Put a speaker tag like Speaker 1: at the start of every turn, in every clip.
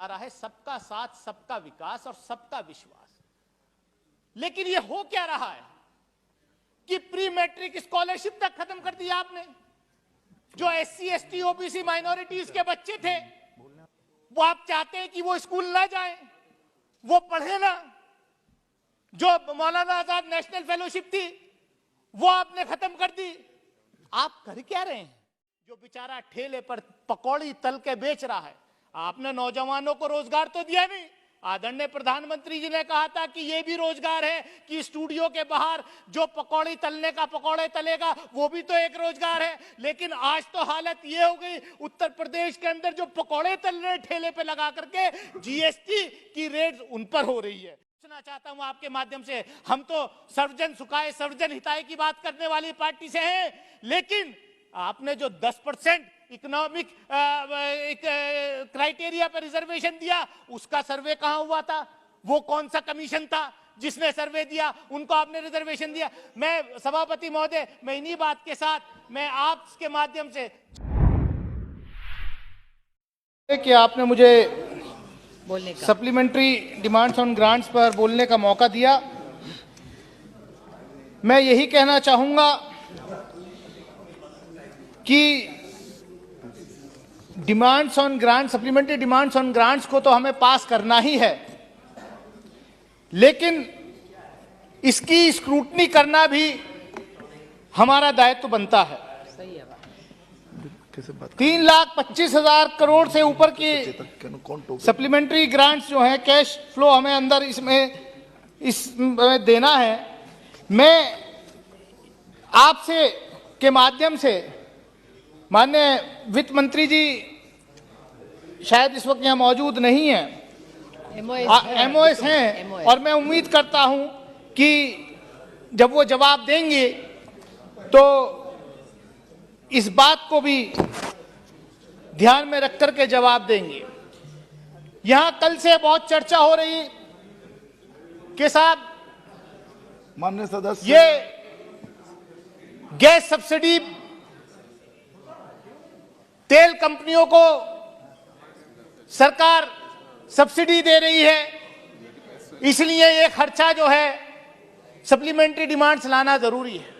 Speaker 1: आ रहा है सबका साथ, सबका विकास और सबका विश्वास। लेकिन ये हो क्या रहा है कि प्री मैट्रिक स्कॉलरशिप तक खत्म कर दिया आपने। जो SC, ST, OBC माइनॉरिटीज के बच्चे थे, वो आप चाहते हैं कि वो स्कूल ना जाएं, वो पढ़े ना। जो मौलाना आजाद नेशनल फेलोशिप थी, वो आपने खत्म कर दी। आप कर क्या रहे हैं? जो बेचारा ठेले पर पकौड़ी तल के बेच रहा है, आपने नौजवानों को रोजगार तो दिया नहीं। आदरणीय प्रधानमंत्री जी ने कहा था कि यह भी रोजगार है कि स्टूडियो के बाहर जो पकौड़ी तलने का पकौड़े तलेगा, वो भी तो एक रोजगार है। लेकिन आज तो हालत ये हो गई, उत्तर प्रदेश के अंदर जो पकौड़े तल रहे ठेले पे लगा करके GST की रेट उन पर हो रही है। पूछना चाहता हूं आपके माध्यम से, हम तो सर्वजन सुखाय सर्वजन हिताय की बात करने वाली पार्टी से हैं, लेकिन आपने जो 10% इकोनॉमिक क्राइटेरिया पर रिजर्वेशन दिया, उसका सर्वे कहां हुआ था? वो कौन सा कमीशन था जिसने सर्वे दिया? उनको आपने रिजर्वेशन दिया। मैं सभापति महोदय, मैं इन्हीं बात के साथ मैं आपके माध्यम से कि आपने मुझे बोलने का सप्लीमेंट्री डिमांड्स ऑन ग्रांट्स पर बोलने का मौका दिया। मैं यही कहना चाहूंगा कि demands on grant, supplementary demands on grants को तो हमें पास करना ही है, लेकिन इसकी स्क्रूटनी करना भी हमारा दायित्व बनता है। 3,25,000 करोड़ से ऊपर की सप्लीमेंट्री ग्रांट्स जो हैं, कैश फ्लो हमें अंदर इसमें देना है। मैं आपसे के माध्यम से, माननीय वित्त मंत्री जी शायद इस वक्त यहाँ मौजूद नहीं है, MOS हैं, और मैं उम्मीद करता हूं कि जब वो जवाब देंगे तो इस बात को भी ध्यान में रख करके जवाब देंगे। यहां कल से बहुत चर्चा हो रही कि साहब
Speaker 2: माननीय सदस्य,
Speaker 1: ये गैस सब्सिडी तेल कंपनियों को सरकार सब्सिडी दे रही है, इसलिए ये खर्चा जो है सप्लीमेंट्री डिमांड्स लाना जरूरी है।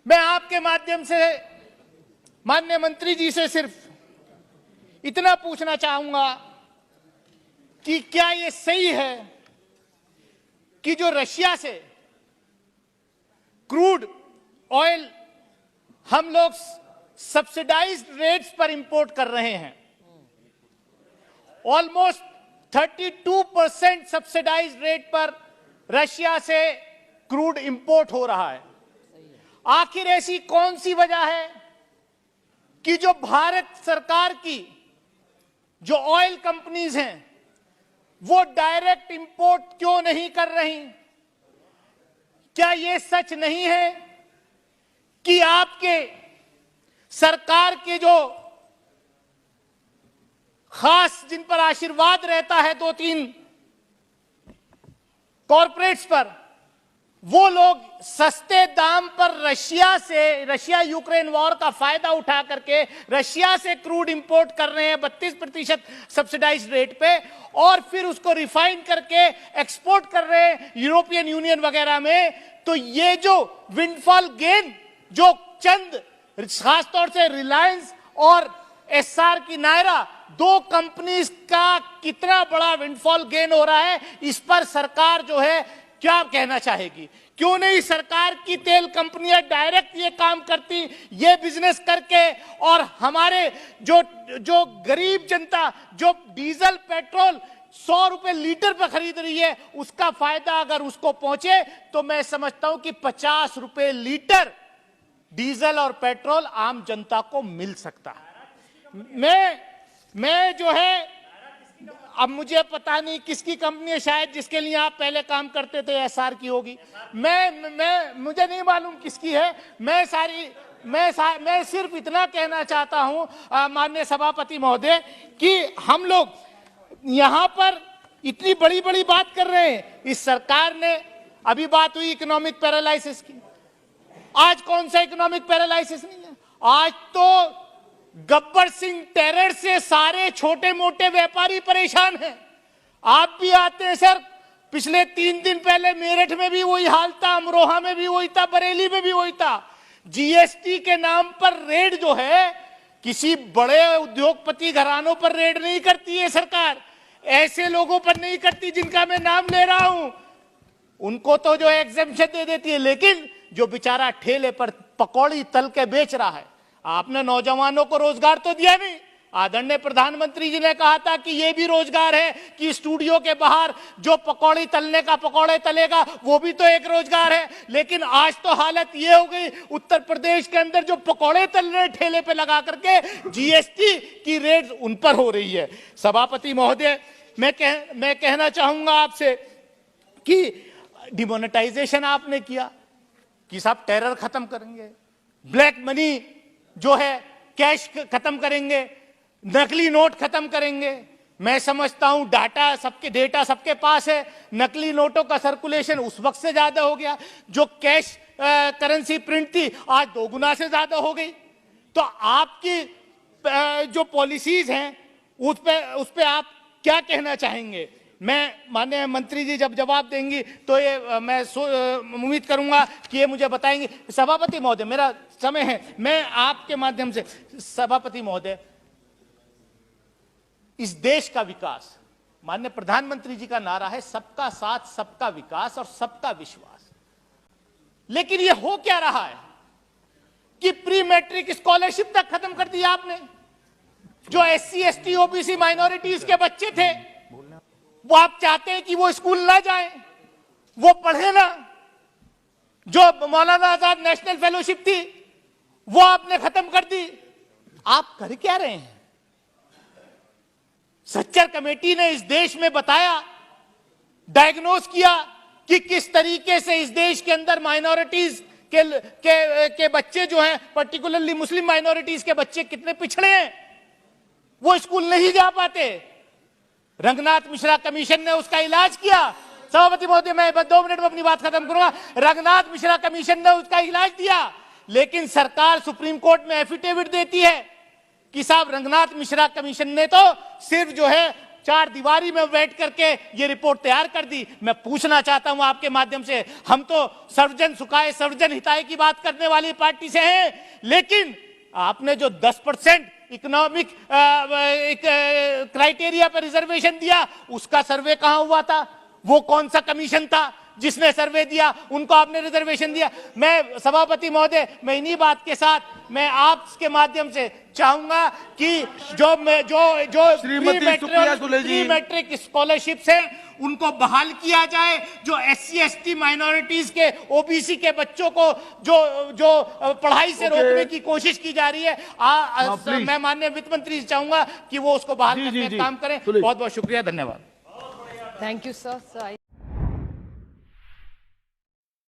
Speaker 1: मैं आपके माध्यम से माननीय मंत्री जी से सिर्फ इतना पूछना चाहूंगा कि क्या ये सही है कि जो रशिया से क्रूड ऑयल हम लोग सब्सिडाइज्ड रेट्स पर इंपोर्ट कर रहे हैं, ऑलमोस्ट 32% सब्सिडाइज्ड रेट पर रशिया से क्रूड इंपोर्ट हो रहा है। आखिर ऐसी कौन सी वजह है कि जो भारत सरकार की जो ऑयल कंपनीज हैं वो डायरेक्ट इंपोर्ट क्यों नहीं कर रही? क्या यह सच नहीं है कि आपके सरकार के जो खास जिन पर आशीर्वाद रहता है 2-3 कॉरपोरेट्स पर, वो लोग सस्ते दाम पर रशिया यूक्रेन वॉर का फायदा उठा करके रशिया से क्रूड इंपोर्ट कर रहे हैं 32% सब्सिडाइज्ड रेट पे, और फिर उसको रिफाइन करके एक्सपोर्ट कर रहे हैं यूरोपियन यूनियन वगैरह में। तो ये जो विंडफॉल गेन जो चंद खासतौर से रिलायंस और एसआर की नायरा, 2 कंपनीज का कितना बड़ा विंडफॉल गेन हो रहा है, इस पर सरकार जो है क्या कहना चाहेगी? क्यों नहीं सरकार की तेल कंपनियां डायरेक्ट ये काम करती, ये बिजनेस करके, और हमारे जो गरीब जनता जो डीजल पेट्रोल 100 रुपए लीटर पर खरीद रही है, उसका फायदा अगर उसको पहुंचे तो मैं समझता हूं कि 50 रुपए लीटर डीजल और पेट्रोल आम जनता को मिल सकता है। मैं जो है, अब मुझे पता नहीं किसकी कंपनी है, शायद जिसके लिए आप पहले काम करते थे एसआर की होगी, मुझे नहीं मालूम किसकी है। मैं सिर्फ इतना कहना चाहता हूं माननीय सभापति महोदय कि हम लोग यहां पर इतनी बड़ी बड़ी बात कर रहे हैं। इस सरकार ने, अभी बात हुई इकोनॉमिक पैरालाइसिस की, आज कौन सा इकोनॉमिक पैरालाइसिस नहीं है? आज तो गब्बर सिंह टेरर से सारे छोटे मोटे व्यापारी परेशान हैं। आप भी आते हैं सर, पिछले 3 दिन पहले मेरठ में भी वही हाल था, अमरोहा में भी वही था, बरेली में भी वही था। जीएसटी के नाम पर रेड जो है, किसी बड़े उद्योगपति घरानों पर रेड नहीं करती है सरकार, ऐसे लोगों पर नहीं करती जिनका मैं नाम ले रहा हूं, उनको तो जो एग्जेम्पशन दे देती है। लेकिन जो बेचारा ठेले पर पकौड़ी तल के बेच रहा है, आपने नौजवानों को रोजगार तो दिया नहीं। आदरणीय प्रधानमंत्री जी ने कहा था कि यह भी रोजगार है कि स्टूडियो के बाहर जो पकौड़ी तलने का पकौड़े तलेगा, वो भी तो एक रोजगार है। लेकिन आज तो हालत ये हो गई, उत्तर प्रदेश के अंदर जो पकौड़े तल रहे ठेले पे लगा करके जीएसटी की रेट उन पर हो रही है। सभापति महोदय, मैं कहना चाहूंगा आपसे कि डिमोनेटाइजेशन आपने किया कि साहब टेरर खत्म करेंगे, ब्लैक मनी जो है कैश खत्म करेंगे, नकली नोट खत्म करेंगे। मैं समझता हूं डेटा सबके पास है, नकली नोटों का सर्कुलेशन उस वक्त से ज्यादा हो गया, जो कैश करेंसी प्रिंट थी आज 2 गुना से ज्यादा हो गई। तो आपकी जो पॉलिसीज हैं उस पे आप क्या कहना चाहेंगे? मैं माननीय मंत्री जी जब जवाब देंगी तो ये मैं उम्मीद करूंगा कि ये मुझे बताएंगे। सभापति महोदय, मेरा समय है, मैं आपके माध्यम से, सभापति महोदय, इस देश का विकास, माननीय प्रधानमंत्री जी का नारा है सबका साथ, सबका विकास और सबका विश्वास। लेकिन ये हो क्या रहा है कि प्री मैट्रिक स्कॉलरशिप तक खत्म कर दिया आपने। जो SC ST OBC माइनॉरिटीज के बच्चे थे, वो आप चाहते हैं कि वो स्कूल ना जाएं, वो पढ़े ना। जो मौलाना आजाद नेशनल फेलोशिप थी वो आपने खत्म कर दी। आप कर क्या रहे हैं? सच्चर कमेटी ने इस देश में बताया, डायग्नोज किया कि किस तरीके से इस देश के अंदर माइनॉरिटीज के बच्चे जो हैं, पर्टिकुलरली मुस्लिम माइनॉरिटीज के बच्चे कितने पिछड़े हैं, वो स्कूल नहीं जा पाते। रंगनाथ मिश्रा कमीशन ने उसका इलाज किया। सभापति महोदय, मैं 2 मिनट में अपनी बात खत्म करूंगा। रंगनाथ मिश्रा कमीशन ने उसका इलाज दिया, लेकिन सरकार सुप्रीम कोर्ट में एफिडेविट देती है कि साहब रंगनाथ मिश्रा कमीशन ने तो सिर्फ जो है 4 दीवारी में बैठ करके ये रिपोर्ट तैयार कर दी। मैं पूछना चाहता हूं आपके माध्यम से, हम तो सर्वजन सुखाय सर्वजन हिताय की बात करने वाली पार्टी से हैं, लेकिन आपने जो 10% इकोनॉमिक क्राइटेरिया पर रिजर्वेशन दिया, उसका सर्वे कहां हुआ था? वो कौन सा कमीशन था जिसने सर्वे दिया? उनको आपने रिजर्वेशन दिया। मैं सभापति महोदय, मैं इन्हीं बात के साथ मैं आपके माध्यम से चाहूंगा कि जो प्री मैट्रिक स्कॉलरशिप है उनको बहाल किया जाए। जो SC ST माइनॉरिटीज के OBC के बच्चों को जो पढ़ाई से रोकने की कोशिश की जा रही है, मैं माननीय वित्त मंत्री से चाहूंगा कि वो उसको बहाल करने का काम करें। बहुत बहुत शुक्रिया, धन्यवाद।
Speaker 3: Thank you sir.